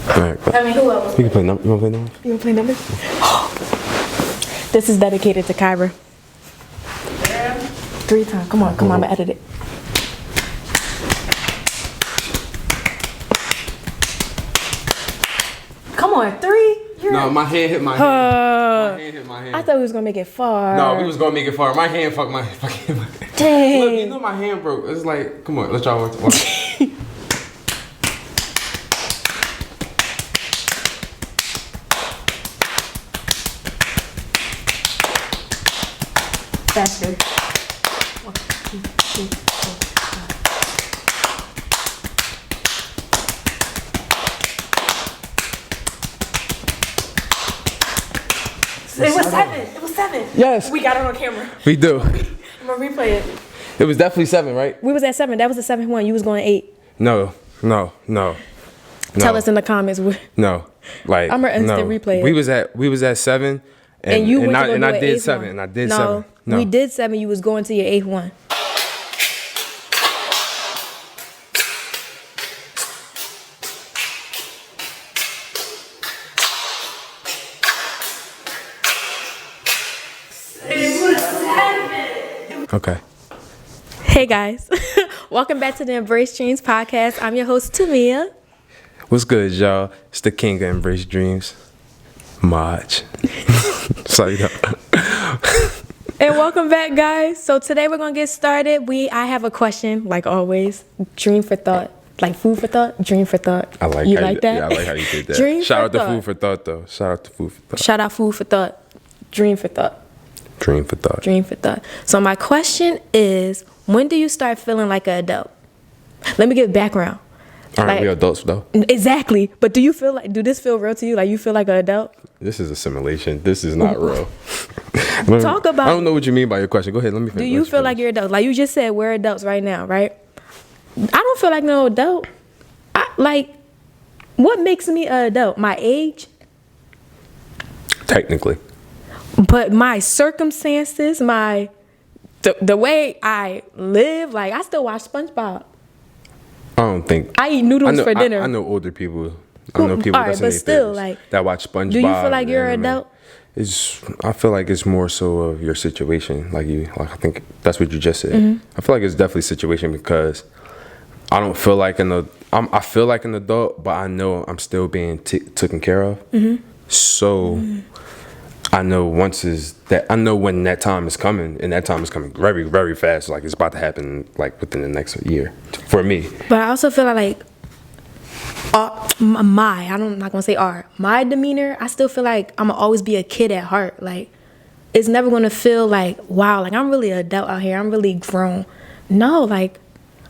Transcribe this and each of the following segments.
All right. I mean, who else? We can play numbers. You want to play numbers? You want to play numbers? This is dedicated to Kyra. Yeah. 3 times. Come on, I'm gonna edit it. Come on, 3. No, my hand hit my hand. My hand hit my hand. I thought we was gonna make it far. No, we was gonna make it far. My hand fucked my fucking. Dang. Look, you know my hand broke. It's like, come on, let's try one. Faster. 1, 2, 3, 4, 5. It was 7. It was 7. Yes. We got it on camera. We do. I'm gonna replay it. It was definitely 7, right? We was at 7. That was the 7th one. You was going 8. No. Tell us in the comments. No. Like I'm gonna instant replay it. We was at 7, and you went to go I do did an 7, one. and I did no, 7. No, we did 7. You was going to your 8th one. Okay. Hey guys, welcome back to the Embrace Dreams podcast. I'm your host Tamia. What's good, y'all? It's the king of Embrace Dreams, Semaj. Sorry, And welcome back, guys. So today we're gonna get started. I have a question, like always. Dream for thought, like food for thought. Dream for thought. I like you how like that. Yeah, I like how you did that. Dream Shout for out to thought. food for thought, though. Shout out to food for thought. Shout out food for thought. Dream for thought. Dream for thought. Dream for thought. So my question is, when do you start feeling like an adult? Let me give background. Aren't we adults though? Exactly. But do this feel real to you? Like you feel like an adult? This is a simulation. This is not real. Talk about. I don't know what you mean by your question. Go ahead. Let me finish. Do you feel like you're adults? Like you just said, we're adults right now, right? I don't feel like no adult. What makes me an adult? My age? Technically. But my circumstances, the way I live, like I still watch SpongeBob. I don't think. I eat noodles for dinner. I know older people. I know people All right, but still, that watch SpongeBob. Do you feel like you're an adult? I feel like it's more so of your situation. I think that's what you just said. Mm-hmm. I feel like it's definitely situation because I don't feel like I feel like an adult, but I know I'm still being taken care of. Mm-hmm. So I know when that time is coming, and that time is coming very, very fast. Like it's about to happen, like within the next year for me. But I also feel like I'm not gonna say my demeanor. I still feel like I'm gonna always be a kid at heart. Like it's never gonna feel like wow, like I'm really an adult out here. I'm really grown. No, like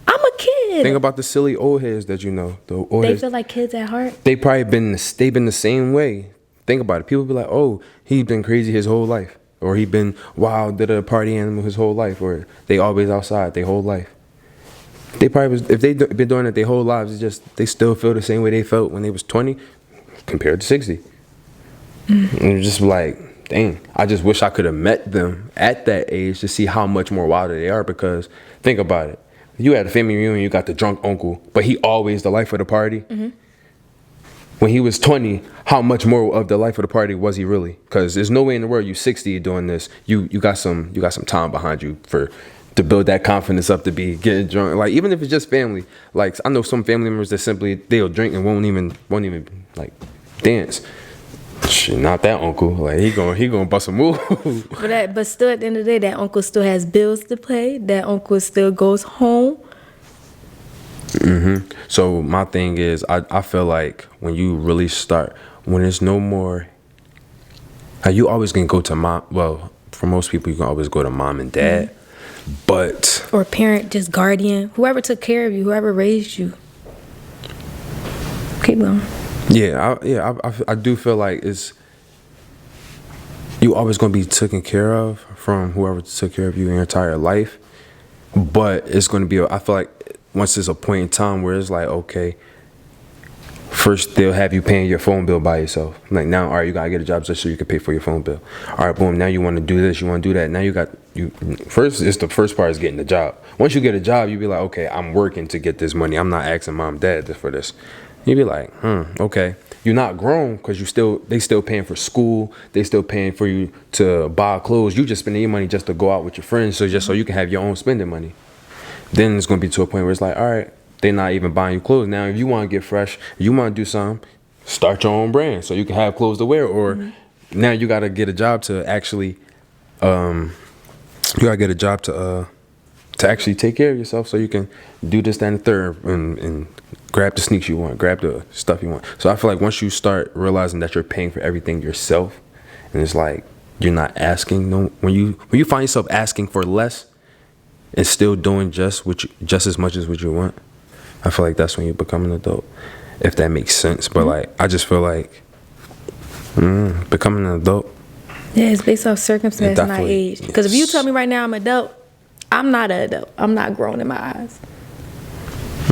I'm a kid. Think about the silly old heads that you know. They feel like kids at heart. They've been the same way. Think about it. People be like, oh, he's been crazy his whole life. Or he been wild, did a party animal his whole life. Or they always outside their whole life. They probably if they been doing it their whole lives, it's just they still feel the same way they felt when they was 20 compared to 60. And it's just like, dang, I just wish I could have met them at that age to see how much more wilder they are. Because think about it. You had a family reunion, you got the drunk uncle, but he always the life of the party. Mm-hmm. When he was 20, how much more of the life of the party was he really? Because there's no way in the world you 60 doing this. You got some time behind you to build that confidence up to be getting drunk. Like even if it's just family. Like I know some family members that simply they'll drink and won't even like dance. Shit, not that uncle. Like he gonna bust a move. But still at the end of the day, that uncle still has bills to pay. That uncle still goes home. Mm-hmm. So my thing is, I feel like when you really start, when there's no more, you always can go to mom. Well, for most people, you can always go to mom and dad, but or parent, just guardian, whoever took care of you, whoever raised you. Keep going. I do feel like you always gonna be taken care of from whoever took care of you in your entire life, but it's gonna be. I feel like. Once there's a point in time where it's like, okay, first they'll have you paying your phone bill by yourself. Like now, all right, you gotta get a job just so you can pay for your phone bill. All right, boom, now you want to do this, you want to do that. Now the first part is getting the job. Once you get a job, you be like, okay, I'm working to get this money. I'm not asking mom, dad for this. You be like, okay. you're not grown because they still paying for school. They still paying for you to buy clothes. You just spending your money just to go out with your friends, so just so you can have your own spending money. Then it's gonna be to a point where it's like, all right, they're not even buying you clothes. Now, if you want to get fresh, you want to do something, start your own brand so you can have clothes to wear. Or now you got to get a job to actually, to actually take care of yourself so you can do this, that, and the third, and grab the sneaks you want, grab the stuff you want. So I feel like once you start realizing that you're paying for everything yourself, and it's like you're not asking, when you find yourself asking for less and still doing just as much as what you want, I feel like that's when you become an adult, if that makes sense. But like, I just feel like becoming an adult, yeah, it's based off circumstance, not age. Because if you tell me right now I'm adult, I'm not an adult. I'm not grown in my eyes.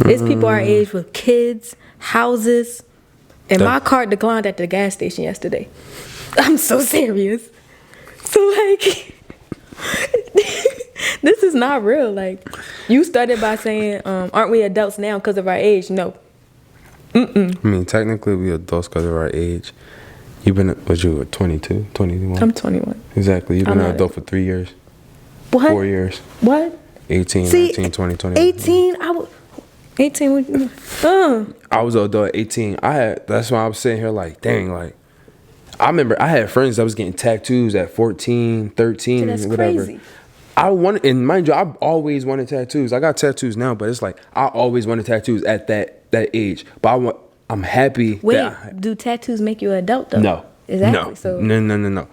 There's people our age with kids, houses, and my car declined at the gas station yesterday. I'm so serious. So like, this is not real. Like, you started by saying, aren't we adults now because of our age? No. I mean, technically we adults because of our age. You've been, was you 22, 21? I'm 21. Exactly. You've been an adult for 3 years. What? 4 years. What? 18, See, 19, 20, 21. 18, I was an adult at 18. That's why I was sitting here like, dang, like, I remember I had friends that was getting tattoos at 14, 13, that's whatever. crazy. I wanted, and mind you, I've always wanted tattoos. I got tattoos now, but it's like I always wanted tattoos at that age. But I'm happy. Wait, do tattoos make you an adult though? No. Exactly. No.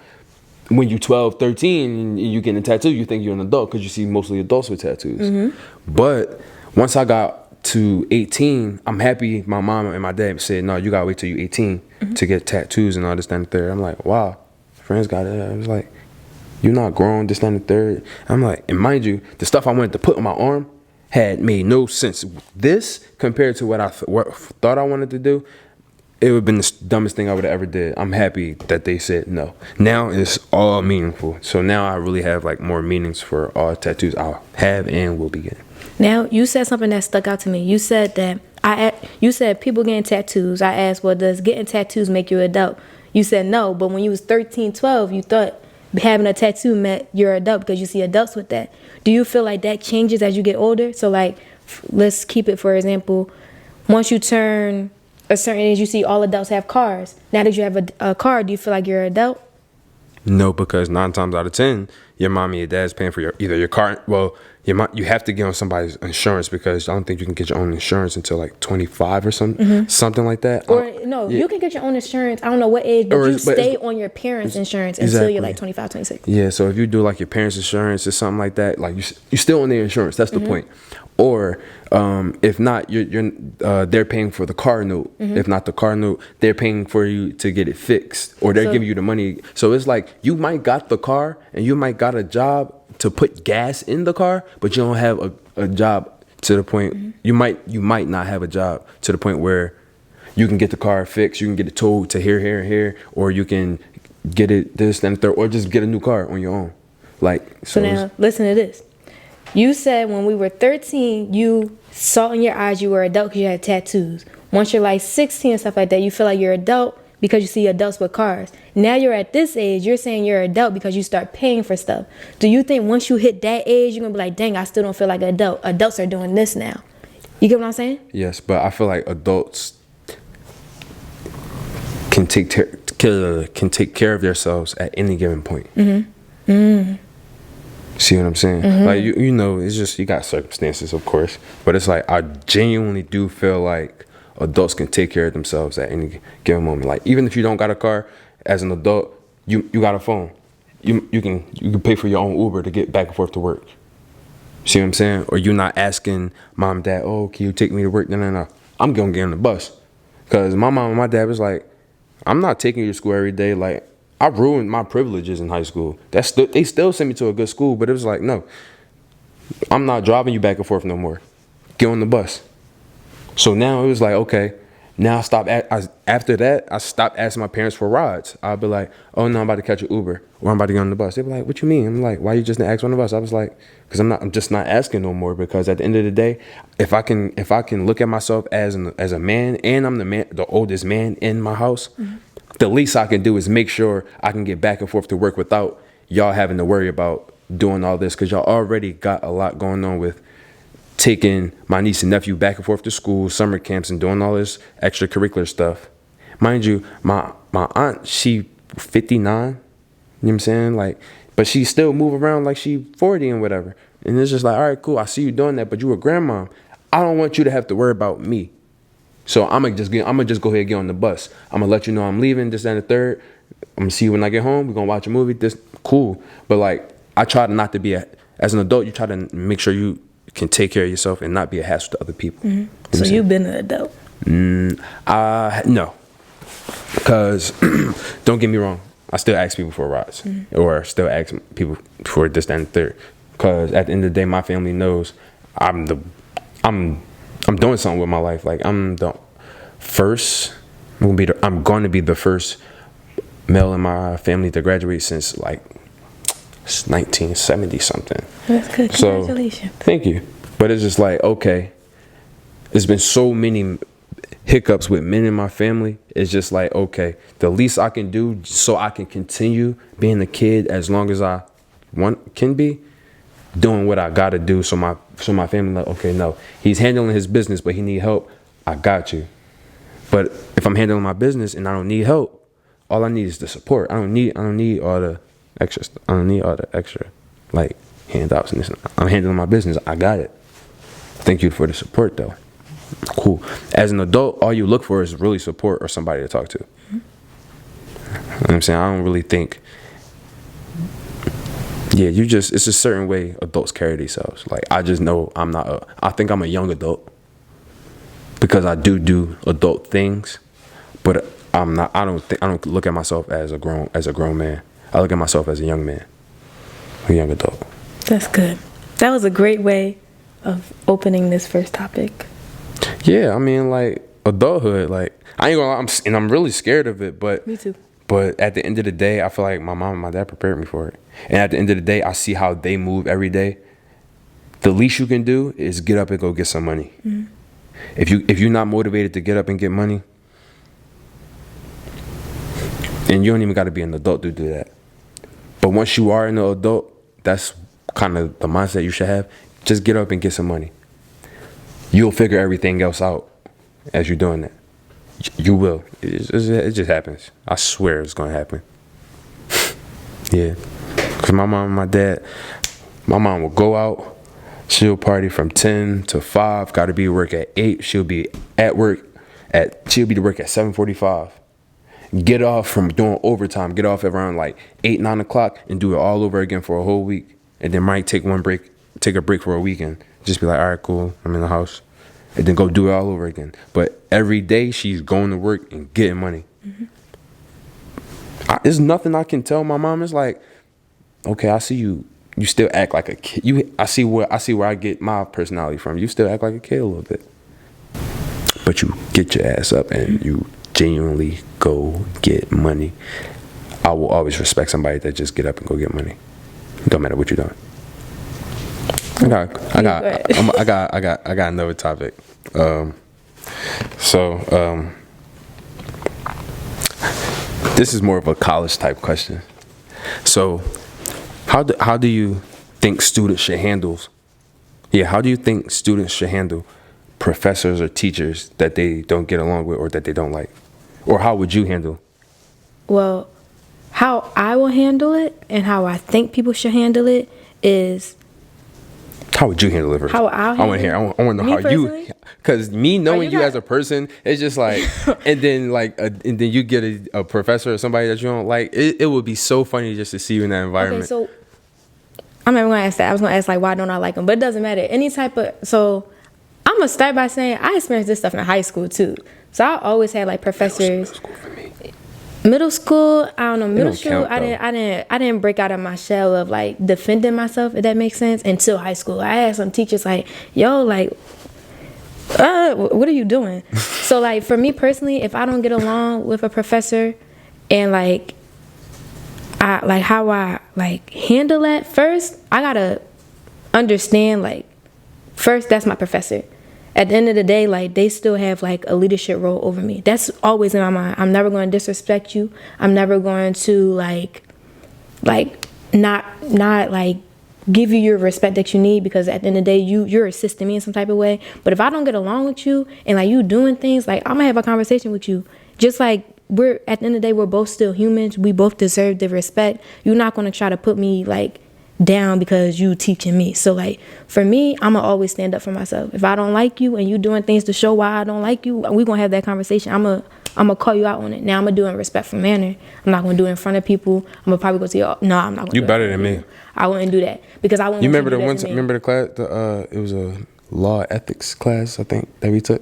When you're 12, 13, and you get a tattoo, you think you're an adult because you see mostly adults with tattoos. But once I got to 18, I'm happy my mom and my dad said, no, you gotta wait till you're 18 to get tattoos and all this, that, and the third. I'm like, wow, friends got it. I was like, you're not grown, this, that, and the third. I'm like, and mind you, the stuff I wanted to put on my arm had made no sense. This compared to what I thought I wanted to do, it would have been the dumbest thing I would have ever did. I'm happy that they said no. Now it's all meaningful. So now I really have like more meanings for all tattoos I'll have and will be getting. Now, you said something that stuck out to me. You said that you said people getting tattoos. I asked, well, does getting tattoos make you an adult? You said no, but when you was 13, 12, you thought having a tattoo meant you're an adult because you see adults with that. Do you feel like that changes as you get older? So like, let's keep it for example, once you turn a certain age, you see all adults have cars. Now that you have a car, do you feel like you're an adult? No, because 9 times out of 10, your mom and your dad's paying for either your car. Well, you have to get on somebody's insurance because I don't think you can get your own insurance until like 25 or something like that. Or no, you can get your own insurance. I don't know what age, but you stay on your parents' insurance until you're like 25, 26. Yeah, so if you do like your parents' insurance or something like that, like you're still on their insurance. That's the point. Or if not, they're paying for the car note. If not the car note, they're paying for you to get it fixed, or they're giving you the money. So it's like you might got the car and you might got a job to put gas in the car, but you don't have a job to the point. You might not have a job to the point where you can get the car fixed, you can get it towed to here, and here, or you can get it this, then third, or just get a new car on your own. Like so now listen to this. You said when we were 13, you saw in your eyes you were adult because you had tattoos. Once you're like 16 and stuff like that, you feel like you're adult because you see adults with cars. Now you're at this age, you're saying you're adult because you start paying for stuff. Do you think once you hit that age, you're going to be like, dang, I still don't feel like an adult. Adults are doing this now. You get what I'm saying? Yes, but I feel like adults can take care of themselves at any given point. See what I'm saying? Like you know, it's just you got circumstances, of course, but it's like I genuinely do feel like adults can take care of themselves at any given moment. Like even if you don't got a car, as an adult, you got a phone. You can pay for your own Uber to get back and forth to work. See what I'm saying? Or you're not asking mom and dad, oh, can you take me to work? No. I'm gonna get on the bus, because my mom and my dad was like, I'm not taking you to school every day. Like, I ruined my privileges in high school. They still sent me to a good school, but it was like, no, I'm not driving you back and forth no more. Get on the bus. So now it was like, okay, Now after that, I stopped asking my parents for rides. I'll be like, oh no, I'm about to catch an Uber or I'm about to get on the bus. They'd be like, what you mean? I'm like, why you just didn't ask one of us? I was like, because I'm just not asking no more, because at the end of the day, if I can look at myself as a man, and I'm the oldest man in my house, the least I can do is make sure I can get back and forth to work without y'all having to worry about doing all this, because y'all already got a lot going on with taking my niece and nephew back and forth to school, summer camps, and doing all this extracurricular stuff. Mind you, my aunt, she 59, you know what I'm saying? Like, but she still move around like she 40 and whatever. And it's just like, all right, cool, I see you doing that, but you a grandma. I don't want you to have to worry about me. So I'm gonna just go ahead and get on the bus. I'm gonna let you know I'm leaving, this, that, and the third. I'm gonna see you when I get home. We're gonna watch a movie. This cool. But like, I try to not to be as an adult, you try to make sure you can take care of yourself and not be a hassle to other people. You know So you've been an adult? No. Because don't get me wrong, I still ask people for rides, or still ask people for this, that, and the third. Because at the end of the day, my family knows I'm doing something with my life. Like, I'm the first. I'm going to be the first male in my family to graduate since like 1970 something. That's good. Congratulations. So, thank you. But it's just like, okay, there's been so many hiccups with men in my family. It's just like, okay, the least I can do so I can continue being a kid as long as I can be, doing what I gotta do, so my family like, okay, no, he's handling his business, but he need help. I got you. But if I'm handling my business and I don't need help, all I need is the support. I don't need all the extra. I don't need all the extra like handouts and this. I'm handling my business. I got it. Thank you for the support, though. Cool. As an adult, all you look for is really support or somebody to talk to. You know what I'm saying? I don't really think. Yeah, it's a certain way adults carry themselves. Like, I just know I think I'm a young adult because I do adult things, but I'm not. I don't look at myself as a grown man. I look at myself as a young man, a young adult. That's good. That was a great way of opening this first topic. Yeah, I mean, like, adulthood, like, I ain't gonna lie, I'm really scared of it, but Me too. But at the end of the day, I feel like my mom and my dad prepared me for it. And at the end of the day, I see how they move every day. The least you can do is get up and go get some money. If you're not motivated to get up and get money, and you don't even got to be an adult to do that. But once you are an adult, that's kind of the mindset you should have. Just get up and get some money. You'll figure everything else out as you're doing that. You will. It just happens. I swear it's going to happen. Yeah. Because my mom and my dad, my mom will go out. She'll party from 10 to 5. Got to be at work at 8. She'll be to work at 7:45. Get off from doing overtime. Get off at around like 8, 9 o'clock and do it all over again for a whole week. And then might take a break for a weekend. Just be like, all right, cool. I'm in the house. And then go do it all over again. But every day she's going to work and getting money. There's nothing I can tell my mom. It's like, okay, I see you. You still act like a kid. I see where I get my personality from. You still act like a kid a little bit. But you get your ass up and you genuinely go get money. I will always respect somebody that just get up and go get money. Don't matter what you're doing. I got another topic. This is more of a college type question. So, how do you think students should handle? Yeah, how do you think students should handle professors or teachers that they don't get along with or that they don't like? Or how would you handle? Well, how I will handle it and how I think people should handle it is. How would you handle it? How I'll handle it? I want to know how personally? you, because me knowing you as a person, it's just like, and then you get a professor or somebody that you don't like. It would be so funny just to see you in that environment. Okay, so I'm never gonna ask that. I was gonna ask like, why don't I like them? But it doesn't matter. Any type of I'm gonna start by saying I experienced this stuff in high school too. So I always had like professors. Middle school, I don't know. Middle school, I didn't break out of my shell of like defending myself, if that makes sense, until high school. I had some teachers like, yo, like, what are you doing? So like for me personally, if I don't get along with a professor, and like I like how I like handle that, first I gotta understand, like, first that's my professor. At the end of the day, like, they still have like a leadership role over me. That's always in my mind. I'm never going to disrespect you. I'm never going to like not like give you your respect that you need, because at the end of the day you're assisting me in some type of way. But if I don't get along with you and like you doing things, like, I'm gonna have a conversation with you. Just like, we're at the end of the day, we're both still humans. We both deserve the respect. You're not gonna try to put me like down because you teaching me. So like for me, I'ma always stand up for myself. If I don't like you and you doing things to show why I don't like you, we gonna have that conversation. I'm gonna call you out on it. Now I'm gonna do it in a respectful manner. I'm not gonna do it in front of people. I'm gonna probably go to your, no, I'm not gonna You do better it. than me. I wouldn't do that because I wouldn't. You want remember to the do one? that to me. Remember the class? It was a law ethics class, I think, that we took.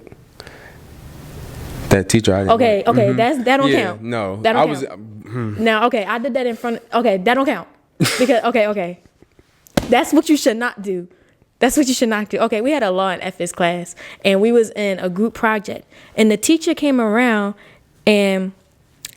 That teacher. I didn't Okay, like. that don't count. No, that don't I was. count. Now, okay, I did that in front. Okay, that don't count because okay, that's what you should not do. That's what you should not do. Okay, we had a law and ethics class, and we was in a group project, and the teacher came around, and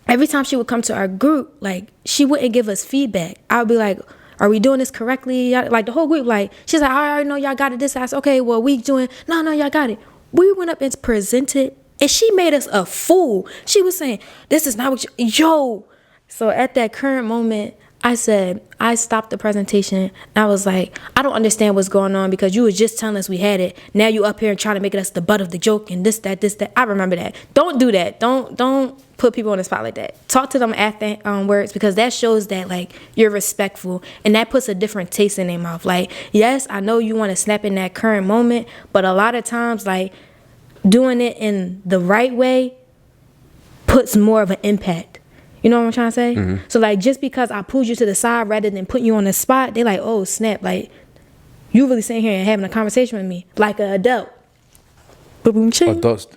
every time she would come to our group, like, she wouldn't give us feedback. I would be like, are we doing this correctly? Like, the whole group, like, she's like, I already know y'all got it. This, I said, okay, well, we doing, no, y'all got it. We went up and presented, and she made us a fool. She was saying, this is not what yo. So at that current moment, I said, I stopped the presentation. I was like, I don't understand what's going on, because you was just telling us we had it. Now you up here and trying to make us the butt of the joke and this, that. I remember that. Don't do that. Don't put people on the spot like that. Talk to them after words, because that shows that, like, you're respectful, and that puts a different taste in their mouth. Like, yes, I know you want to snap in that current moment, but a lot of times, like, doing it in the right way puts more of an impact. You know what I'm trying to say? Mm-hmm. So like, just because I pulled you to the side rather than putting you on the spot, they like, oh snap, like, you really sitting here and having a conversation with me like an adult. Adults.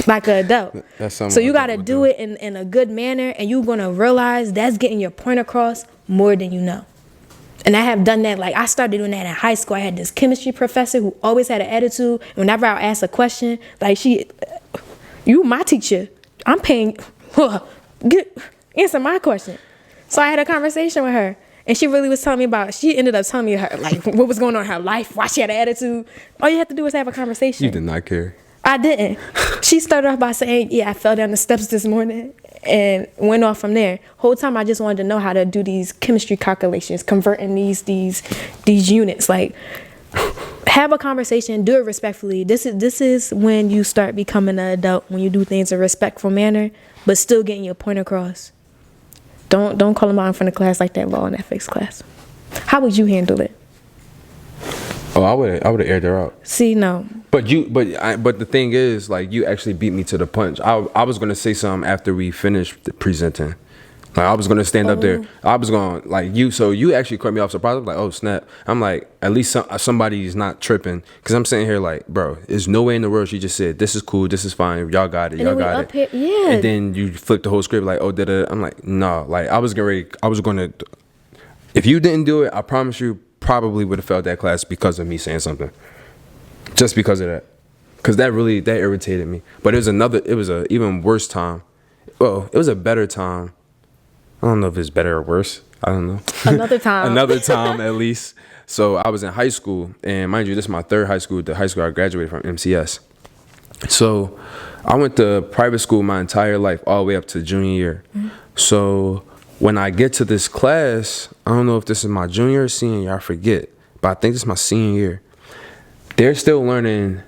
Like an adult. That's something. So you got to do it in a good manner, and you're going to realize that's getting your point across more than you know. And I have done that. Like, I started doing that in high school. I had this chemistry professor who always had an attitude. Whenever I asked a question, like, you my teacher. I'm paying, answer my question. So I had a conversation with her, and she really was telling me she ended up telling me like what was going on in her life, why she had an attitude. All you have to do is have a conversation. You did not care. I didn't. She started off by saying, yeah, I fell down the steps this morning, and went off from there. Whole time I just wanted to know how to do these chemistry calculations, converting these units. Like, have a conversation, do it respectfully. This is when you start becoming an adult, when you do things in a respectful manner, but still getting your point across. Don't call them out in front of class like that law and ethics class. How would you handle it? Oh, I would have aired her out. See, no. But the thing is, like, you actually beat me to the punch. I was gonna say something after we finished presenting. Like, I was gonna stand up there. I was going like you. So you actually caught me off surprise. I'm like, oh snap. I'm like, at least somebody's not tripping, because I'm sitting here like, bro, there's no way in the world she just said this is cool, this is fine, y'all got it, y'all got it. Here, yeah. And then you flip the whole script like, oh, I'm like, no. Like, I was gonna. If you didn't do it, I promise you, probably would have failed that class because of me saying something. Just because of that. Because that irritated me. But it was a even worse time. Well, it was a better time. I don't know if it's better or worse. I don't know. Another time. Another time, at least. So I was in high school, and mind you, this is my third high school. The high school I graduated from, MCS. So I went to private school my entire life, all the way up to junior year. Mm-hmm. So when I get to this class, I don't know if this is my junior or senior year, I forget. But I think this is my senior year. They're still learning,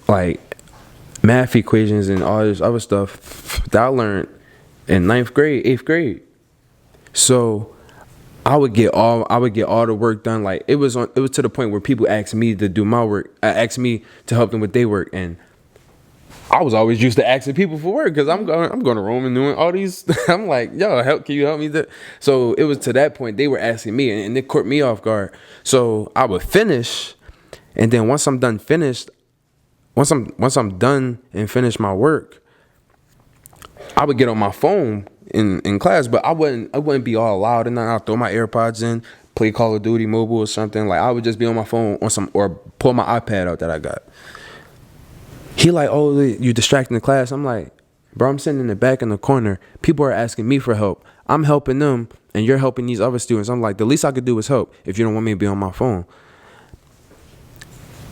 like, math equations and all this other stuff that I learned in 9th grade, 8th grade. So I would get all the work done. Like, it was to the point where people asked me to do my work, asked me to help them with their work, and I was always used to asking people for work, because I'm going to Rome and doing all these. I'm like, yo, can you help me? So it was to that point they were asking me, and it caught me off guard. So I would finish, and then once I'm done and finish my work, I would get on my phone in class, but I wouldn't be all loud, and then I'd throw my AirPods in, play Call of Duty Mobile or something. Like, I would just be on my phone or pull my iPad out that I got. He like, oh, you distracting the class. I'm like, bro, I'm sitting in the back in the corner. People are asking me for help. I'm helping them, and you're helping these other students. I'm like, the least I could do is help if you don't want me to be on my phone.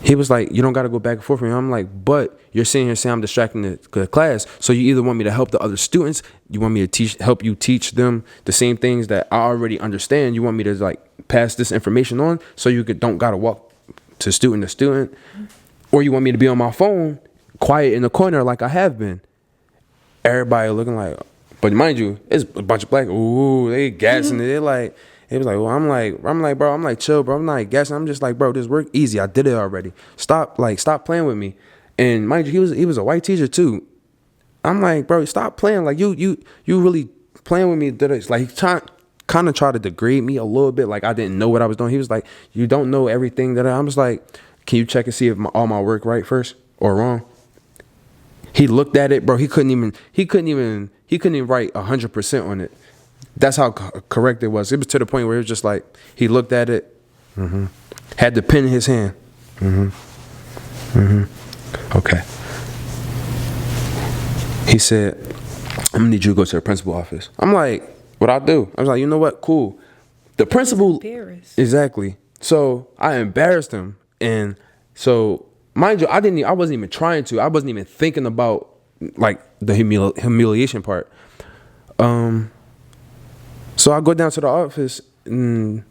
He was like, you don't got to go back and forth with me. I'm like, but you're sitting here saying I'm distracting the class. So you either want me to help the other students, you want me to help you teach them the same things that I already understand. You want me to like pass this information on so you don't got to walk to student, or you want me to be on my phone, quiet in the corner like I have been. Everybody looking like, but mind you, it's a bunch of black. Ooh, they gassing it. They like. It was like, well, I'm like, bro, I'm like, chill, bro. I'm not guessing. I'm just like, bro, this work easy. I did it already. Stop playing with me. And mind you, he was a white teacher too. I'm like, bro, stop playing. Like you really playing with me. Like he kind of tried to degrade me a little bit. Like I didn't know what I was doing. He was like, you don't know everything that I'm just like, can you check and see if all my work right first or wrong? He looked at it, bro. He couldn't even write 100% on it. That's how correct it was. It was to the point where it was just like, he looked at it, had the pen in his hand. Okay. He said, I'm gonna need you to go to the principal office. I'm like, what I do? I was like, you know what? Cool. The principal. Exactly. So I embarrassed him. And so, mind you, I wasn't even trying to. I wasn't even thinking about like the humiliation part. So I go down to the office, and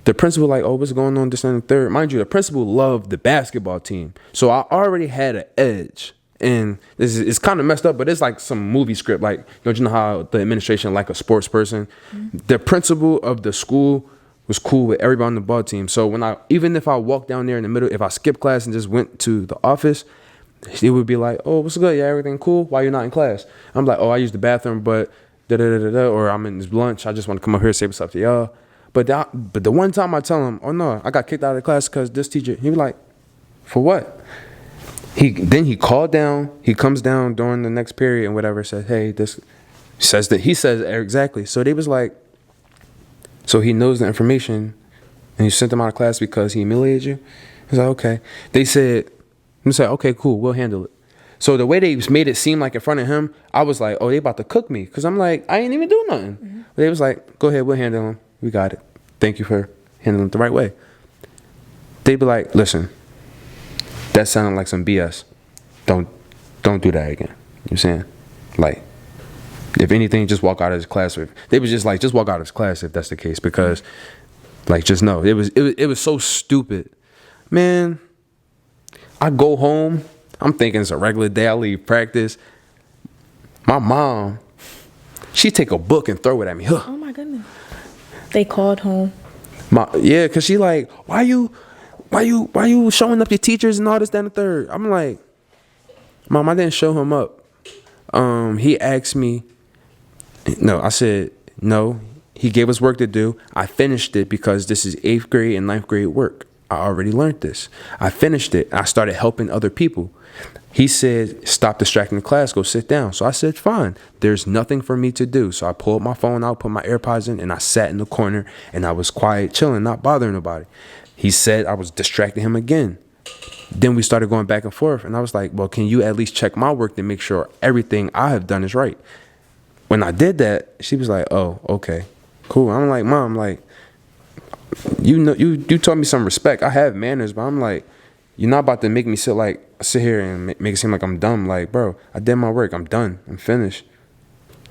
the principal like, oh, what's going on this and the third? Mind you, the principal loved the basketball team. So I already had an edge. And it's kind of messed up, but it's like some movie script. Like, don't you know how the administration like a sports person? The principal of the school was cool with everybody on the ball team. So even if I walked down there in the middle, if I skipped class and just went to the office, he would be like, oh, what's good? Yeah, everything cool? Why you not in class? I'm like, oh, I used the bathroom, but or I'm in this lunch. I just want to come up here and say what's up to y'all. But the one time I tell him, oh no, I got kicked out of the class because this teacher, he was like, for what? Then he called down. He comes down during the next period and whatever, says, hey, this says that he says exactly. So they was like, so he knows the information and you sent him out of class because he humiliated you? He's like, okay. They said, okay, cool, we'll handle it. So the way they made it seem like in front of him, I was like, oh, they about to cook me. Because I'm like, I ain't even do nothing. But they was like, go ahead, we'll handle him. We got it. Thank you for handling it the right way. They be like, listen, that sounded like some BS. Don't do that again. You know what I'm saying? Like, if anything, just walk out of his class. They was just like, just walk out of his class if that's the case. Because, like, just know. It was so stupid. Man, I go home. I'm thinking it's a regular day. I leave practice. My mom, she take a book and throw it at me. Huh. Oh my goodness. They called home. Yeah, cause she like, why you showing up your teachers and all this, that, and the third? I'm like, Mom, I didn't show him up. He asked me. No, I said no. He gave us work to do. I finished it because this is 8th grade and 9th grade work. I already learned this. I finished it. I started helping other people. He said, stop distracting the class, go sit down. So I said, fine. There's nothing for me to do. So I pulled my phone out, put my AirPods in, and I sat in the corner, and I was quiet, chilling, not bothering nobody. He said I was distracting him again. Then we started going back and forth, and I was like, well, can you at least check my work to make sure everything I have done is right? When I did that, she was like, oh, okay, cool. I'm like, Mom, like, you taught me some respect. I have manners, but I'm like, you're not about to make me sit here and make it seem like I'm dumb. Like, bro, I did my work. I'm done. I'm finished.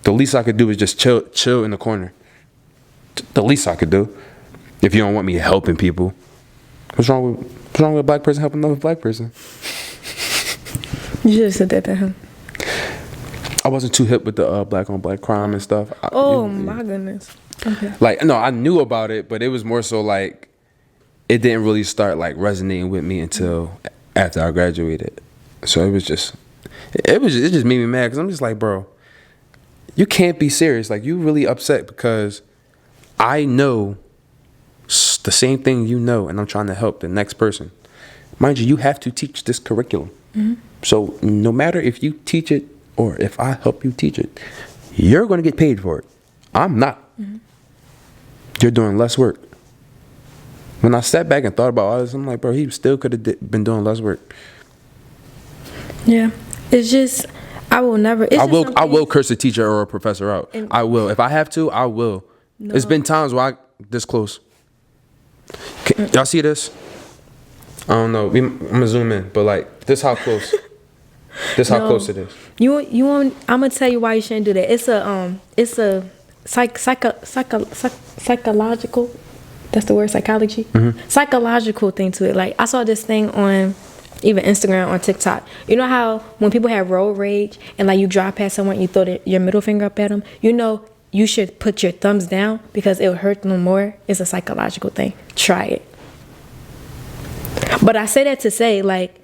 The least I could do is just chill in the corner. The least I could do. If you don't want me helping people. What's wrong with a black person helping another black person? You should have said that to him. I wasn't too hip with the black on black crime and stuff. My goodness. Okay. Like, no, I knew about it, but it was more so like, it didn't really start like resonating with me until after I graduated. So it just made me mad because I'm just like, bro, you can't be serious. Like, you really upset because I know the same thing you know, and I'm trying to help the next person. Mind you, you have to teach this curriculum. So no matter if you teach it or if I help you teach it, you're going to get paid for it. I'm not. You're doing less work. When I sat back and thought about all this, I'm like, bro, he still could have been doing less work. Yeah, it's just I will never. It's I will curse a teacher or a professor out. I will if I have to. I will. No. It's been times where I this close. Y'all see this? I don't know. I'm gonna zoom in, but like this how close. This how close it is. You want? I'm gonna tell you why you shouldn't do that. It's a psychological. That's the word, psychology. Mm-hmm. Psychological thing to it. Like I saw this thing on even Instagram, on TikTok. You know how when people have road rage and like you drive past someone, you throw your middle finger up at them. You know you should put your thumbs down because it'll hurt them more. It's a psychological thing. Try it. But I say that to say like,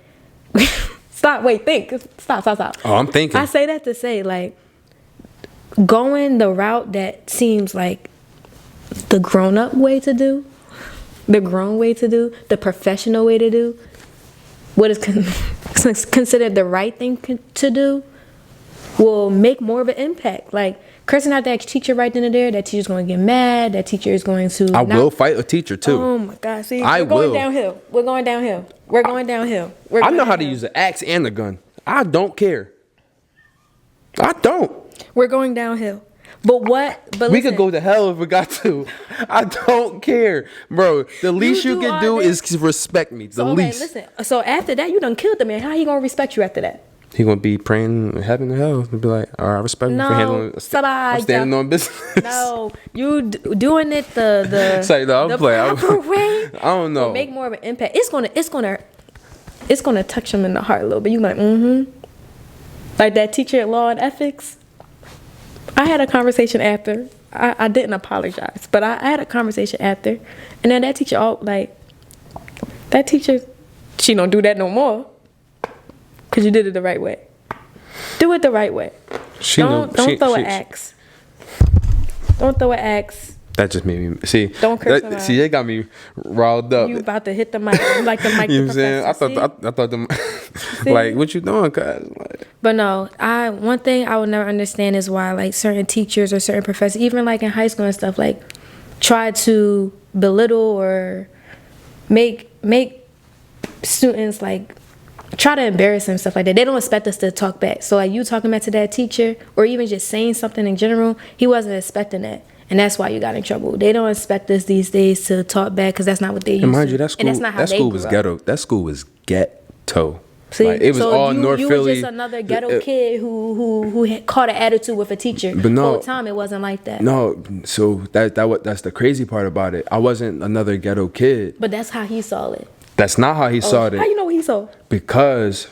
stop. Wait, think. Stop. Oh, I'm thinking. I say that to say like, going the route that seems like the grown-up way to do, the grown way to do, the professional way to do, what is considered the right thing to do, will make more of an impact. Like cursing out that teacher right then and there, that teacher's going to get mad. That teacher is going to. I will fight a teacher too. Oh my God! See, we're going downhill. We're going downhill. I know how to use an axe and a gun. I don't care. I don't. We're going downhill. But we could go to hell if we got to. I don't care, bro. The least you can do is respect me. The least. Listen. So after that, you done killed the man. How he gonna respect you after that? He gonna be praying in heaven and hell and be like, all right, I respect you for handling. I'm standing on business. No, you doing it the say no, I'm playing. Proper way. I don't know. Make more of an impact. It's gonna touch them in the heart a little bit. You like like that teacher at Law and Ethics. I had a conversation after. I didn't apologize, but I had a conversation after, and then that teacher, she don't do that no more, cause you did it the right way. Do it the right way. Don't throw an axe. Don't throw an axe. That just made me see. Don't curse them out. See, they got me riled up. You about to hit the mic, like the mic. You know what I'm saying? I thought like, what you doing, cuz? Like, but no, one thing I would never understand is why like certain teachers or certain professors, even like in high school and stuff, like try to belittle or make students like try to embarrass them, stuff like that. They don't expect us to talk back. So like you talking back to that teacher or even just saying something in general, he wasn't expecting that. And that's why you got in trouble. They don't expect us these days to talk back because that's not what they used to. Mind you, that school was ghetto. That school was ghetto. See, like, it was all North Philly. You was just another ghetto kid who had caught an attitude with a teacher. But no, whole time it wasn't like that. No, so that's the crazy part about it. I wasn't another ghetto kid. But that's how he saw it. That's not how he saw it. How you know what he saw? Because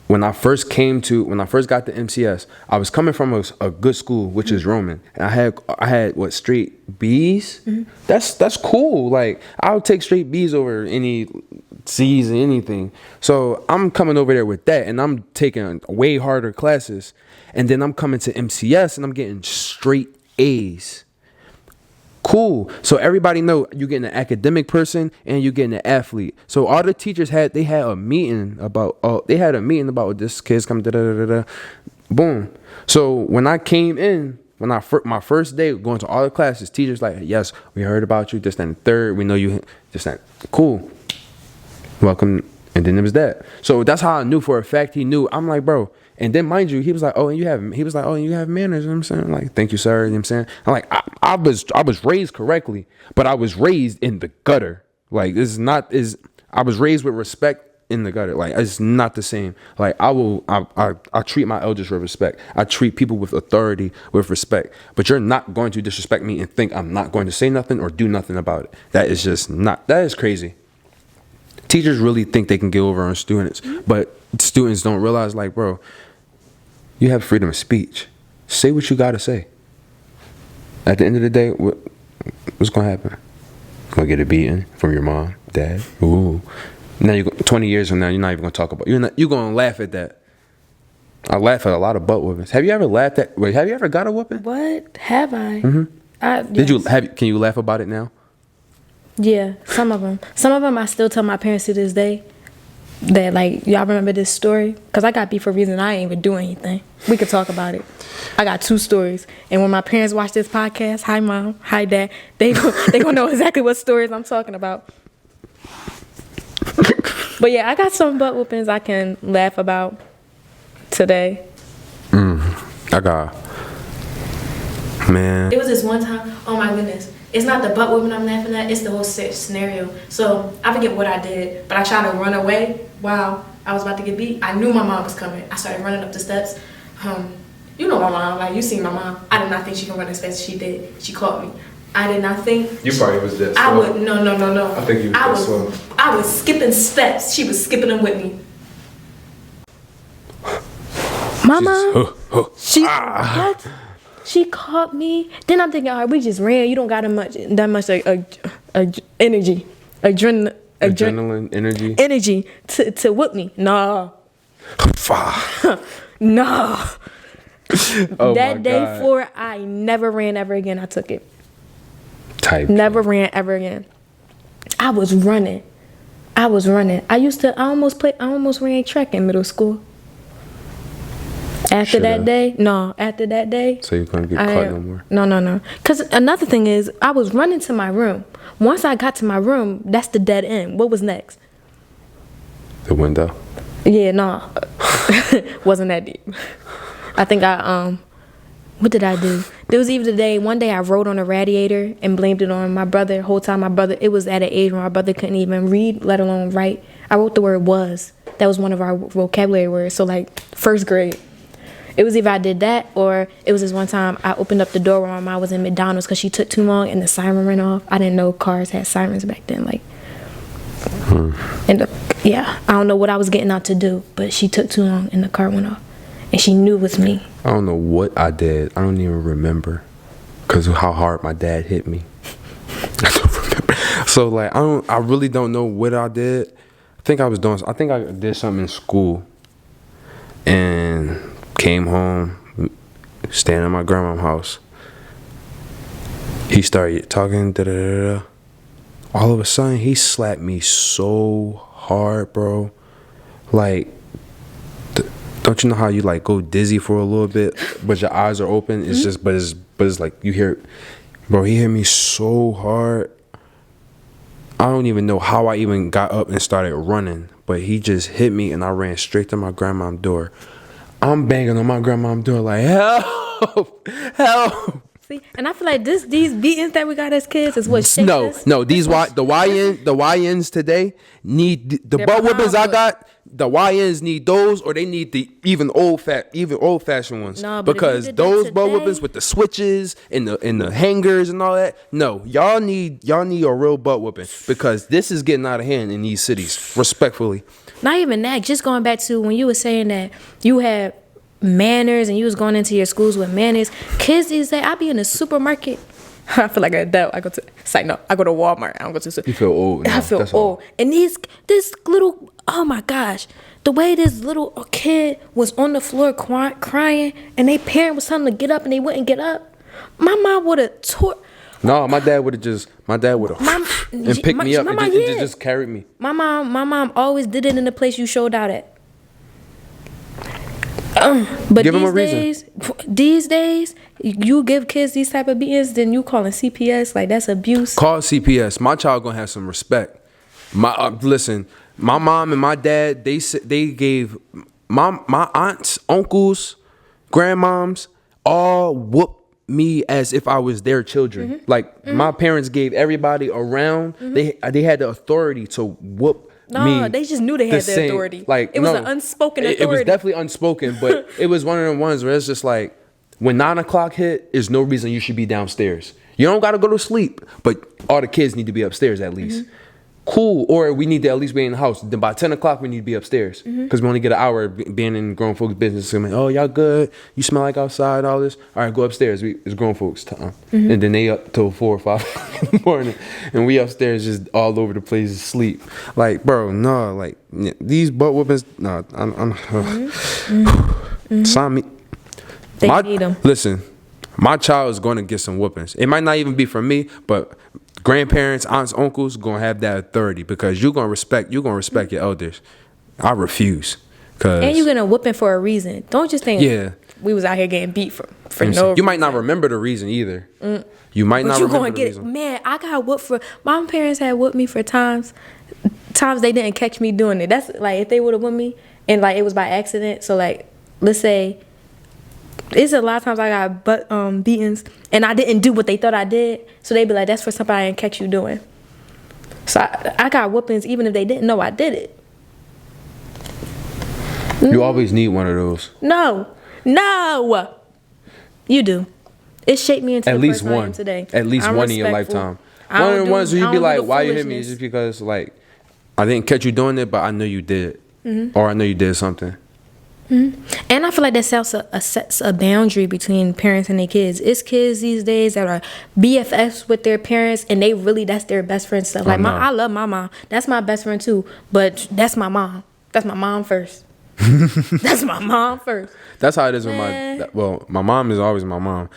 when I first got to MCS, I was coming from a good school, which is Roman, and I had what, straight B's. Mm-hmm. That's cool. Like I would take straight B's over any C's and anything. So I'm coming over there with that, and I'm taking way harder classes, and then I'm coming to MCS and I'm getting straight A's. Cool. So everybody know you're getting an academic person and you're getting an athlete. So all the teachers had a meeting about this kid's coming. Boom. So when I came in, my first day going to all the classes, teachers like, yes, we heard about you. This, that, and third. We know you. Just that. Cool. Welcome. And then it was that. So that's how I knew for a fact he knew. I'm like, bro. And then mind you, he was like, and you have manners, you know what I'm saying? Like, thank you, sir. You know what I'm saying? I'm like, I was raised correctly, but I was raised in the gutter. Like, I was raised with respect in the gutter. Like, it's not the same. Like, I treat my elders with respect. I treat people with authority with respect. But you're not going to disrespect me and think I'm not going to say nothing or do nothing about it. That is crazy. Teachers really think they can get over on students, but students don't realize, like, bro, you have freedom of speech. Say what you got to say. At the end of the day, what's going to happen? You're going to get a beating from your mom, dad. Ooh. Now, 20 years from now, you're not even going to talk about it. You're going to laugh at that. I laugh at a lot of butt whoopings. Have you ever have you ever got a whooping? What? Have I? Mm-hmm. Yes. Can you laugh about it now? Yeah, some of them. Some of them I still tell my parents to this day that, like, y'all remember this story? Because I got beef for a reason I ain't even do anything. We could talk about it. I got 2 stories. And when my parents watch this podcast, hi, Mom, hi, Dad, they gonna know exactly what stories I'm talking about. But, yeah, I got some butt whoopings I can laugh about. today. I got, man. It was this one time. Oh my goodness. It's not the butt whooping I'm laughing at. It's the whole scenario. So I forget what I did, but I tried to run away while I was about to get beat. I knew my mom was coming. I started running up the steps. You know my mom. Like, you seen my mom. I did not think she could run as fast as she did. She caught me. I did not think. You probably was that slow. I would. No. I think you was slow. I was skipping steps. She was skipping them with me. My mom. What? She caught me. Then I'm thinking, all right, we just ran. You don't got that much energy, adrenaline, energy to whip me. No. No. Oh that day before, I never ran ever again. I took it. Never ran ever again. I was running. I almost ran track in middle school. After that day. So you couldn't get caught no more? No. Because another thing is, I was running to my room. Once I got to my room, that's the dead end. What was next? The window? Yeah, no. Wasn't that deep. I think what did I do? There was even one day I wrote on a radiator and blamed it on my brother. Whole time it was at an age where my brother couldn't even read, let alone write. I wrote the word was. That was one of our vocabulary words. So like first grade. It was either I did that or it was this one time I opened up the door when my mom was in McDonald's because she took too long and the siren went off. I didn't know cars had sirens back then. I don't know what I was getting out to do, but she took too long and the car went off. And she knew it was me. I don't know what I did. I don't even remember because of how hard my dad hit me. I don't remember. So like I really don't know what I did. I think I did something in school and came home, staying at my grandma's house. He started talking, all of a sudden, he slapped me so hard, bro. Like, don't you know how you like go dizzy for a little bit, but your eyes are open? It's just, but it's like you hear, bro. He hit me so hard. I don't even know how I even got up and started running, but he just hit me and I ran straight to my grandma's door. I'm banging on my grandma's door like, help, help. See, and I feel like these beatings that we got as kids is what shaped us. No, the YNs today need the butt whippings I got. The YNs need those, or they need the even old fashioned ones. No, but because those butt whippings with the switches and the hangers and all that. No, y'all need a real butt whipping because this is getting out of hand in these cities. Respectfully. Not even that. Just going back to when you were saying that you had manners and you was going into your schools with manners. Kids these days, I be in the supermarket. I feel like an adult. I go to Walmart. I don't go to. You feel old. I feel old. And this little, oh my gosh, the way this little kid was on the floor crying, and their parent was telling them to get up, and they wouldn't get up. My mom would have tore. No, my dad would have and picked me up and just carried me. My mom always did it in the place you showed out at. But give them a reason. These days, you give kids these type of beatings, then you calling CPS, like that's abuse. Call CPS. My child gonna have some respect. Listen, my mom and my dad, they gave my aunts, uncles, grandmoms all whooped me as if I was their children. Like my parents gave everybody around. They had the authority to whoop. No, they just knew they had the authority. Like it was an unspoken authority. It was definitely unspoken, but it was one of them ones where it's just like when 9 o'clock hit, there's no reason you should be downstairs. You don't got to go to sleep, but all the kids need to be upstairs at least. Cool, or we need to at least be in the house. Then by 10 o'clock, we need to be upstairs because we only get an hour being in grown folks' business. So like, oh, y'all good? You smell like outside, all this? All right, go upstairs. It's grown folks' time. And then they up till 4 or 5 in the morning. And we upstairs just all over the place asleep. Like, bro, no, like, these butt whoopings, no, sign me. They need them. Listen, my child is going to get some whoopings. It might not even be from me, but grandparents, aunts, uncles gonna have that authority because you're gonna respect your elders. I refuse. And you're gonna whooping for a reason. Don't just think we was out here getting beat for no reason. You might not remember the reason either. You might not remember the reason. Man, I got whooped for. My parents had whooped me for times they didn't catch me doing it. That's like if they would have whooped me and like it was by accident. So like let's say, it's a lot of times I got beatings and I didn't do what they thought I did. So they be like, that's for something I didn't catch you doing. So I got whoopings even if they didn't know I did it. You always need one of those. No. You do. It shaped me into at the least person I one am today. At least I'm one in your respectful. lifetime. One of the ones where you I be don't do like, the why you hit me? foolishness. It's just because like I didn't catch you doing it, but I know you did, or I know you did something. And I feel like that sets a boundary between parents and their kids. It's kids these days that are BFFs with their parents, and that's their best friend stuff. Like no. I love my mom. That's my best friend too. But that's my mom. That's my mom first. That's my mom first. That's how it is with my mom is always my mom.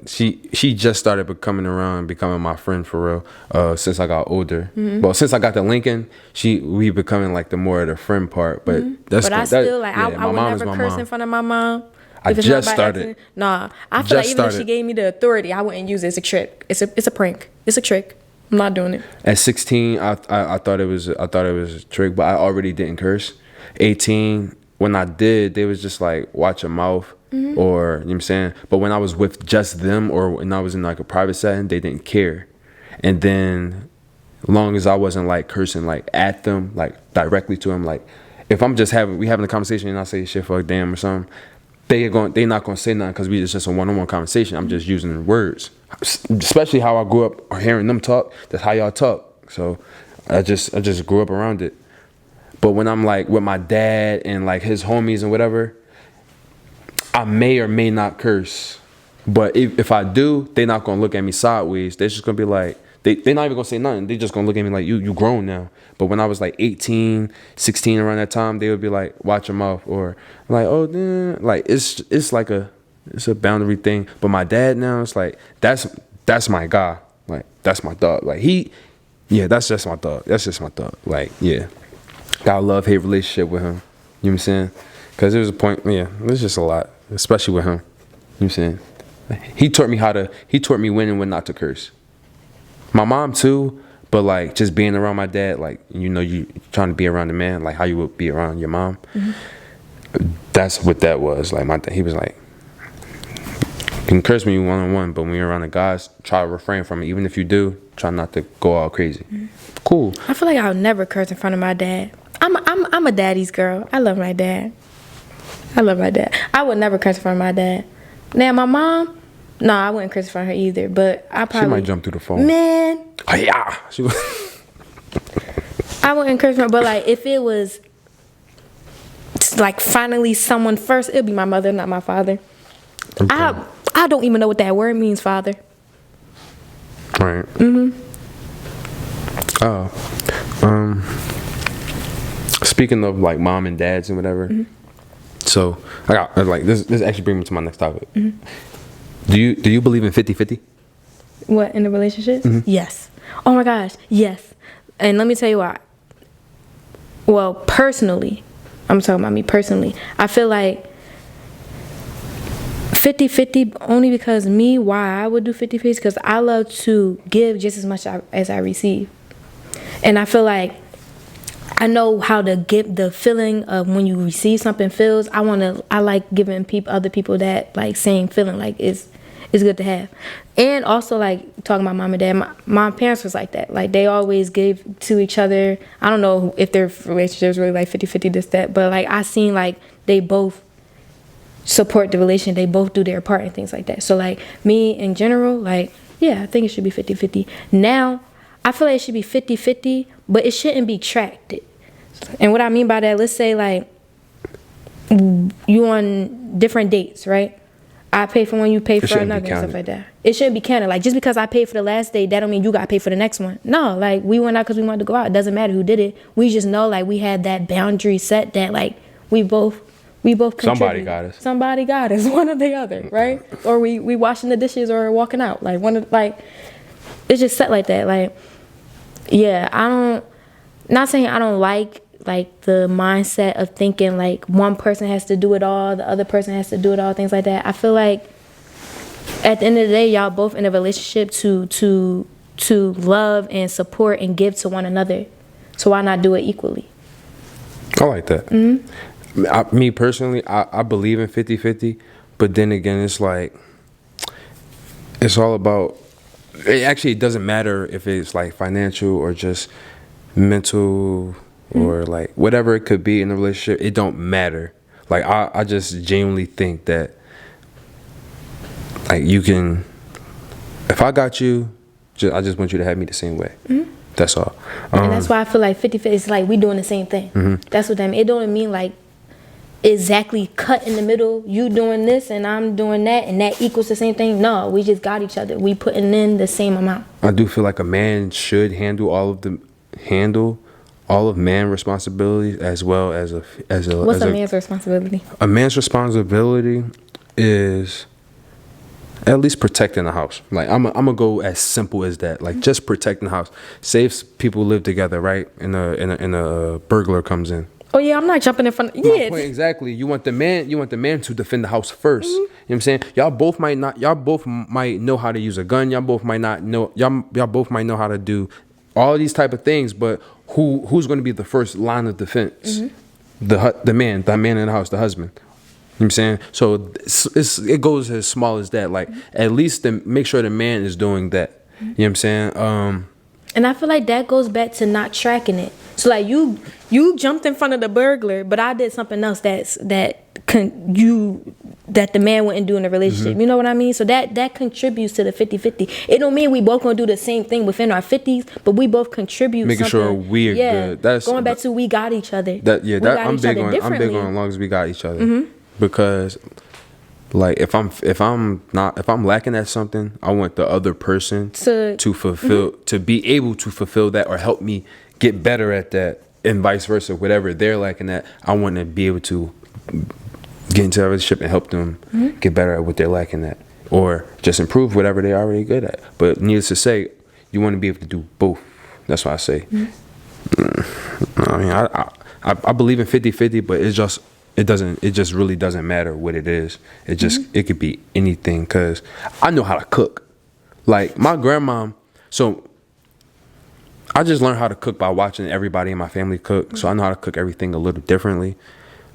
She just started becoming my friend for real since I got older. Well, since I got to Lincoln, we becoming like the more of the friend part. But I would never curse in front of my mom. I just started. Nah, I feel like even if she gave me the authority, I wouldn't use it as a trick. It's a prank. It's a trick. I'm not doing it. At 16, I thought it was a trick, but I already didn't curse. 18, when I did, they was just like, watch your mouth, or, you know what I'm saying? But when I was with just them, or when I was in like a private setting, they didn't care. And then, long as I wasn't like cursing like at them, like directly to them, like if I'm just having a conversation and I say shit fuck damn or something, they not gonna say nothing because it's just a one-on-one conversation. I'm just using words, especially how I grew up or hearing them talk. That's how y'all talk. So I just grew up around it. But when I'm like with my dad and like his homies and whatever, I may or may not curse. But if I do, they're not gonna look at me sideways. They're just gonna be like, they're not even gonna say nothing. They're just gonna look at me like, you grown now. But when I was like 18, 16 around that time, they would be like, watch your mouth, or like, oh damn. Like it's like it's a boundary thing. But my dad now, it's like that's my guy. Like that's my dog. Like that's just my dog. That's just my dog. Like yeah. Got a love-hate relationship with him. You know what I'm saying? Because there was a point, there's just a lot, especially with him. You know what I'm saying? He taught me when and when not to curse. My mom too, but like just being around my dad, like, you trying to be around a man, like how you would be around your mom. That's what that was. Like my dad, he was like, you can curse me one-on-one, but when you're around the guys, try to refrain from it. Even if you do, try not to go all crazy. Cool. I feel like I would never curse in front of my dad. I'm a daddy's girl. I love my dad. I would never curse in front of my dad. Now my mom, I wouldn't curse in front of her either. But She might jump through the phone. Man. Oh yeah. I wouldn't curse in front, but like if it was like finally someone first, it'd be my mother, not my father. Okay. I don't even know what that word means, father. Right. Speaking of like mom and dads and whatever, so I got like this actually brings me to my next topic. Do you believe in 50-50? What, in a relationship? Yes. Oh my gosh, yes. And let me tell you why. Well, personally, I'm talking about me personally. I feel like 50-50 only because why I would do 50-50 because I love to give just as much as I receive. And I feel like I know how to get the feeling of when you receive something feels. I like giving other people that like same feeling, like it's good to have. And also like talking about mom and dad, my parents was like that. Like they always gave to each other. I don't know if their relationship was really like 50-50 this, that, but like I seen like they both support the relation, they both do their part and things like that. So like me in general, like I think it should be 50-50. Now I feel like it should be 50-50, but it shouldn't be tracked. And what I mean by that, let's say like you on different dates, right? I pay for one, you pay for another, and stuff like that. It shouldn't be counted. Like just because I paid for the last date, that don't mean you got to pay for the next one. No, like we went out because we wanted to go out. It doesn't matter who did it. We just know like we had that boundary set that like we both contribute. Somebody got us, one or the other, right? Or we washing the dishes or walking out, like it's just set like that. Like not saying I don't like the mindset of thinking like one person has to do it all, the other person has to do it all, things like that. I feel like at the end of the day, y'all both in a relationship to love and support and give to one another. So why not do it equally? I like that. Me personally, I believe in 50-50, but then again, it's like, it's all about, it doesn't matter if it's like financial or just mental or like whatever it could be in a relationship. It don't matter. Like, I just genuinely think that, like, you can, if I got you, I just want you to have me the same way. That's all. And that's why I feel like 50-50 is like we doing the same thing. That's what that means. It don't mean like exactly cut in the middle, you doing this and I'm doing that and that equals the same thing. No, we just got each other. We putting in the same amount. I do feel like a man should handle all of man responsibilities as well as a What's a man's responsibility? A man's responsibility is at least protecting the house. Like, I'm gonna go as simple as that. Like, just protecting the house. Say if people live together, right? And a burglar comes in. Oh yeah, I'm not jumping in front. My point, exactly. You want the man to defend the house first. You know what I'm saying? Y'all both might know how to use a gun. Y'all both might know how to do all these type of things, but who's going to be the first line of defense? The man in the house, the husband. You know what I'm saying? So it goes as small as that. Like, at least make sure the man is doing that. You know what I'm saying? And I feel like that goes back to not tracking it. So like you jumped in front of the burglar, but I did something else that the man wouldn't do in a relationship. You know what I mean? So that contributes to the 50-50. It don't mean we both gonna do the same thing within our 50s, but we both contribute. Making something. sure we're good. That's going back to we got each other. I'm big on as long as we got each other. Because, like, if I'm lacking at something, I want the other person to fulfill, to be able to fulfill that or help me get better at that, and vice versa. Whatever they're lacking at, I want to be able to get into a relationship and help them get better at what they're lacking at, or just improve whatever they're already good at. But needless to say, you want to be able to do both. That's why I say. I mean, I believe in 50-50, but it just really doesn't matter what it is. It could be anything, because I know how to cook. Like, my grandma, so I just learned how to cook by watching everybody in my family cook. So I know how to cook everything a little differently.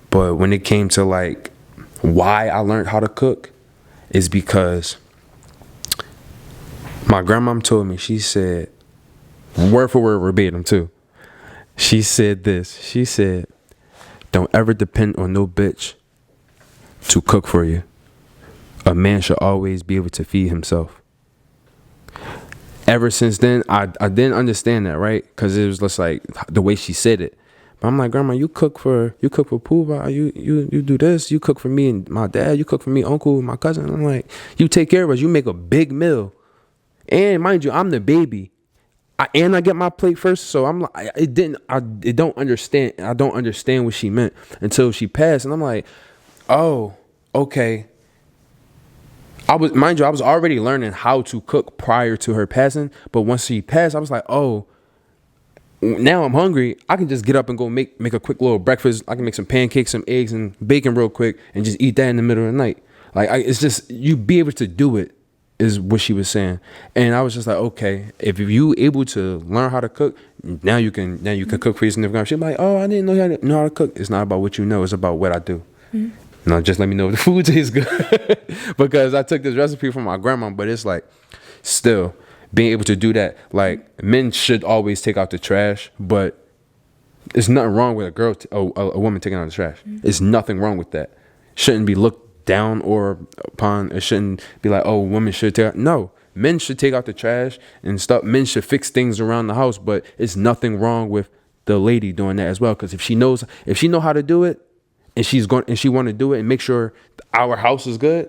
But when it came to, like, why I learned how to cook is because my grandma told me, she said, word for word verbatim too, she said this. She said, "Don't ever depend on no bitch to cook for you. A man should always be able to feed himself." Ever since then, I didn't understand that, right? Because it was just like the way she said it. But I'm like, Grandma, you cook for Pooh, you do this, you cook for me and my dad, you cook for me, uncle, and my cousin. I'm like, you take care of us, you make a big meal. And mind you, I'm the baby. I get my plate first, so I'm like, I don't understand what she meant until she passed, and I'm like, oh, okay. I was already learning how to cook prior to her passing, but once she passed, I was like, oh, now I'm hungry. I can just get up and go make a quick little breakfast. I can make some pancakes, some eggs, and bacon real quick, and just eat that in the middle of the night. Like, it's just, you be able to do it, is what she was saying. And I was just like, okay, if you able to learn how to cook, now you can cook for your significant other. She's like, oh, I didn't know how to cook. It's not about what you know, it's about what I do. No, just let me know if the food tastes good. Because I took this recipe from my grandma, but it's like, still being able to do that. Like, men should always take out the trash, but there's nothing wrong with a woman taking out the trash. There's nothing wrong with that. Shouldn't be looked down or upon. It shouldn't be like, oh, women should take out. No, men should take out the trash and stuff. Men should fix things around the house, but it's nothing wrong with the lady doing that as well. Because if she know how to do it, and she want to do it and make sure our house is good,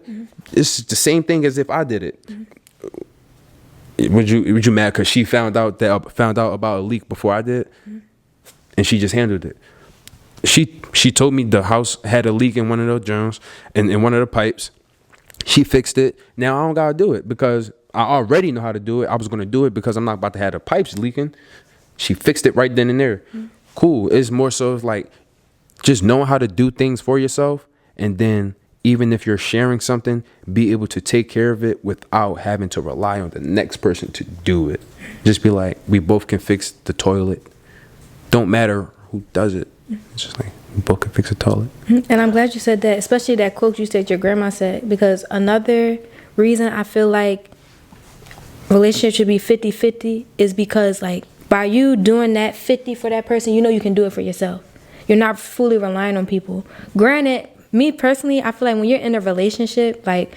it's the same thing as if I did it. Would you mad because she found out about a leak before I did, and she just handled it? She told me the house had a leak in one of those germs and in one of the pipes. She fixed it. Now I don't gotta do it because I already know how to do it. I was gonna do it because I'm not about to have the pipes leaking. She fixed it right then and there. Cool. It's more so of like, just knowing how to do things for yourself, and then even if you're sharing something, be able to take care of it without having to rely on the next person to do it. Just be like, we both can fix the toilet. Don't matter who does it. It's just like a book can fix a toilet. And I'm glad you said that, especially that quote you said your grandma said, because another reason I feel like relationship should be 50-50 is because, like, by you doing that 50 for that person, you know you can do it for yourself. You're not fully relying on people. Granted, me personally, I feel like when you're in a relationship, like,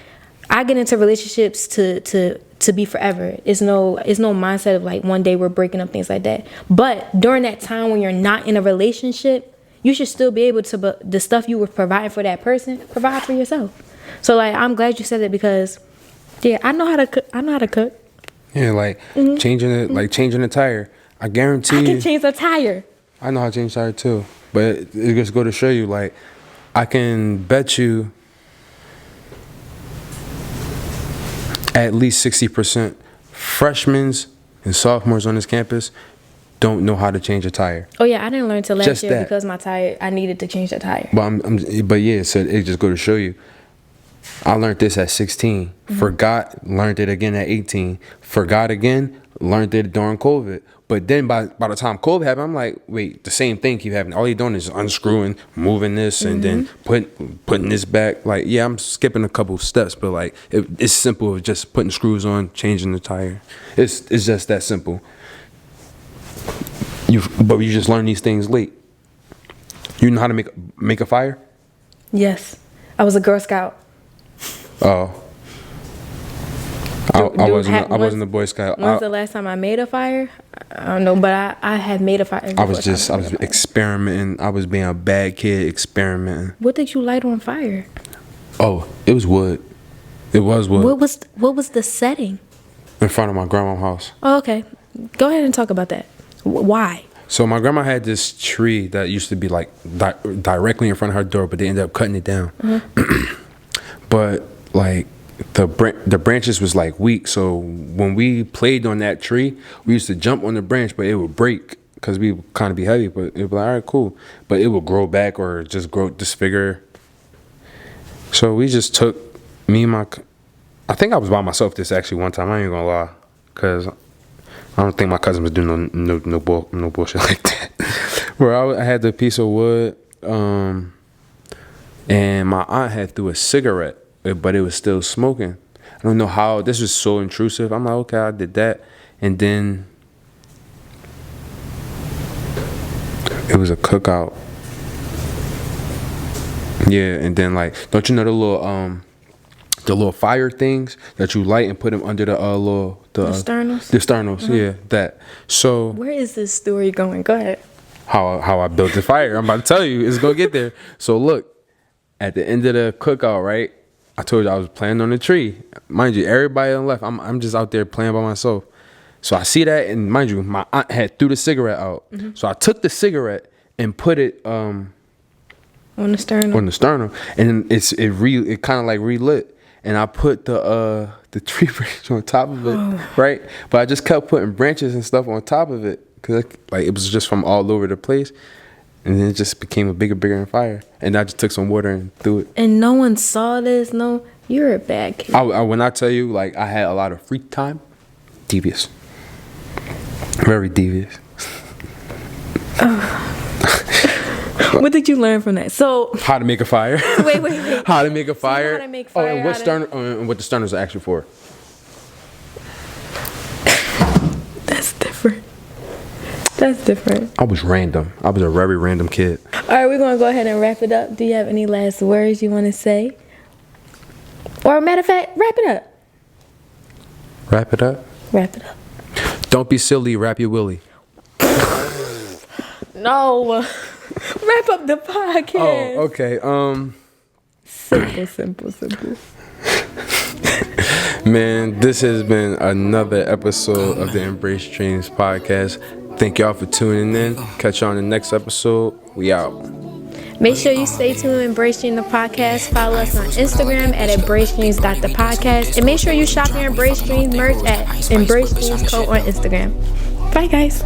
I get into relationships to be forever. It's no mindset of like one day we're breaking up, things like that. But during that time when you're not in a relationship, you should still be able to, the stuff you were providing for that person, provide for yourself. So like, I'm glad you said that because, yeah, I know how to cook. Yeah, like changing it, like changing the tire. I guarantee I can change the tire. I know how to change tire too, but it just go to show you, like, I can bet you at least 60% freshmen and sophomores on this campus don't know how to change a tire. Oh yeah, I didn't learn till last Just year that. because my tire, I needed to change the tire. But yeah, so it just go to show you. I learned this at 16. Forgot, learned it again at 18. Forgot again, learned it during COVID. But then by the time COVID happened, I'm like, wait, the same thing keep happening. All you're doing is unscrewing, moving this, and then putting this back. Like, yeah, I'm skipping a couple steps, but like it's simple of just putting screws on, changing the tire. It's just that simple. But you just learn these things late. You know how to make a fire? Yes, I was a Girl Scout. Oh. I wasn't a Boy Scout. When's the last time I made a fire? I don't know, but I had made a fire. I was experimenting. I was being a bad kid, experimenting. What did you light on fire? Oh, it was wood. It was wood. What was the setting? In front of my grandma's house. Oh, okay. Go ahead and talk about that. Why? So my grandma had this tree that used to be like directly in front of her door, but they ended up cutting it down. But like the branches was like weak, so when we played on that tree, we used to jump on the branch, but it would break because we would kind of be heavy. But it would be like, all right, cool. But it would grow back or just grow disfigure. So we just took I think I was by myself this actually one time. I ain't gonna lie, cause I don't think my cousin was doing no bullshit like that. Where I had the piece of wood, and my aunt had threw a cigarette, but it was still smoking. I don't know how. This was so intrusive. I'm like, okay, I did that, and then it was a cookout. Yeah, and then like, don't you know the little fire things that you light and put them under the sternals? The sternals, yeah, that. So where is this story going? Go ahead. How I built the fire. I'm about to tell you, it's gonna get there. So look, at the end of the cookout, right? I told you I was playing on the tree. Mind you, everybody on the left, I'm just out there playing by myself. So I see that, and mind you, my aunt had threw the cigarette out. So I took the cigarette and put it on the sternum. On the sternum, and it kind of like relit. And I put the tree branch on top of it, right? But I just kept putting branches and stuff on top of it because like it was just from all over the place, and then it just became a bigger fire. And I just took some water and threw it. And no one saw this. No, you're a bad kid. When I tell you, like, I had a lot of free time, devious, very devious. What did you learn from that? So how to make a fire. Wait. How to make a fire. How to make fire. Oh, and what the sterners are actually for. That's different. I was random. I was a very random kid. All right, we're going to go ahead and wrap it up. Do you have any last words you want to say? Or matter of fact, wrap it up. Wrap it up? Wrap it up. Don't be silly, wrap your willy. No. Wrap up the podcast. Oh, okay. Simple. Man, this has been another episode of the Embrace Dreams podcast. Thank y'all for tuning in. Catch y'all on the next episode. We out. Make sure you stay tuned to Embrace Dreams the podcast. Follow us on Instagram at embracedreams.thepodcast. And make sure you shop your Embrace Dreams merch at Embrace Dreams Co. on Instagram. Bye, guys.